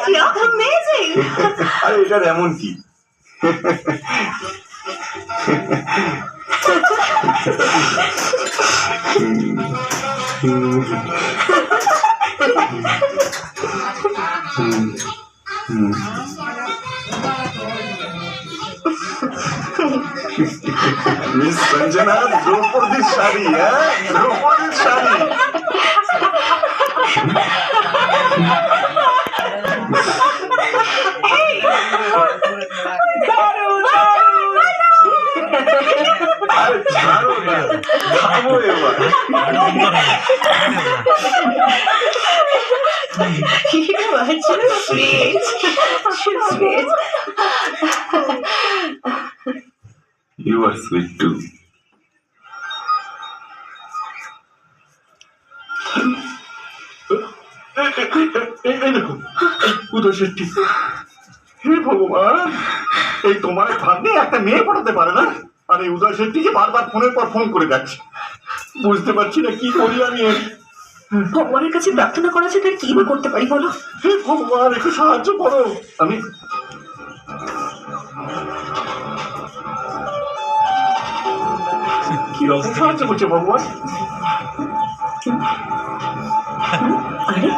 You look amazing. আরে এটার এমন কি? মিস সঞ্জনা, দ্রৌপদীর শাড়ি, হ্যাঁ, দ্রৌপদীর শাড়ি। আরে ছাড়ো না, খাবো এবার। You are too sweet. Too sweet. You are sweet too. এই দেখো, উদয় শেট্টি। হে ভগবান, এই তোমার ভাগ্নে একটা মেয়ে পড়াতে পারে না, আর এই উদয় শেট্টিকে বারবার ফোনের পর ফোন করে যাচ্ছে। বুঝতে পারছি না কি করি আমি। ভগবানের কাছে প্রার্থনা করা ছাড়া কি বা করতে পারি বলো? হে ভগবান, একটু সাহায্য করো। আমি কি রকম সাহায্য করছে ভগবান? আরে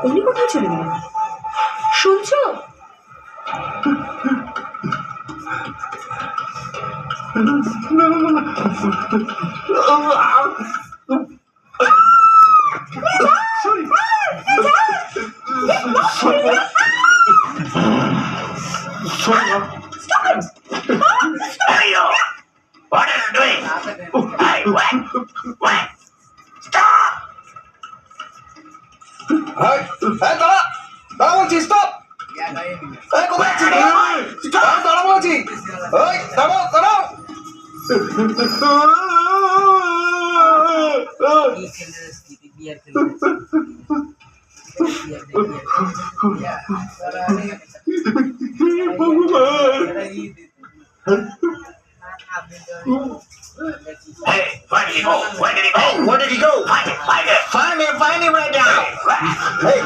উনি কোথায় চলে গেলেন? শুনছো? What are you doing? Hey, what? Stop! Hey, দাঁড়া, দাঁড়া বলছি, স্টপ। এই কোথায় আছিস? দাঁড়া বলছি। এই দাঁড়াও, দাঁড়াও। Hey, where did he go? Where did he go? Where did he go? Find him, find him. Find him right now. Hey,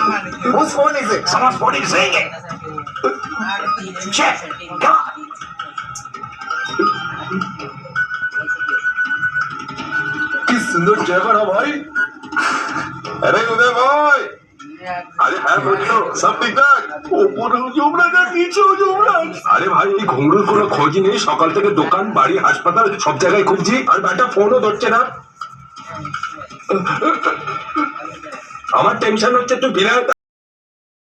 whose phone is it? Someone's phone is ringing. Check. Come on. কি সুন্দর জায়গা না ভাই। আরে উদয় ভাই, আরে হ্যাঁ বলছো, সব ঠিকঠাক? ওপরেও যমরাজ, নিচেও যমরাজ। আরে ভাই, এই ঘুঙরুর কোনো খোঁজ নেই। সকাল থেকে দোকান, বাড়ি, হাসপাতাল সব জায়গায় খুঁজছি, আর ব্যাটা ফোনও ধরছে না। আমার টেনশন হচ্ছে, তুই বিরাট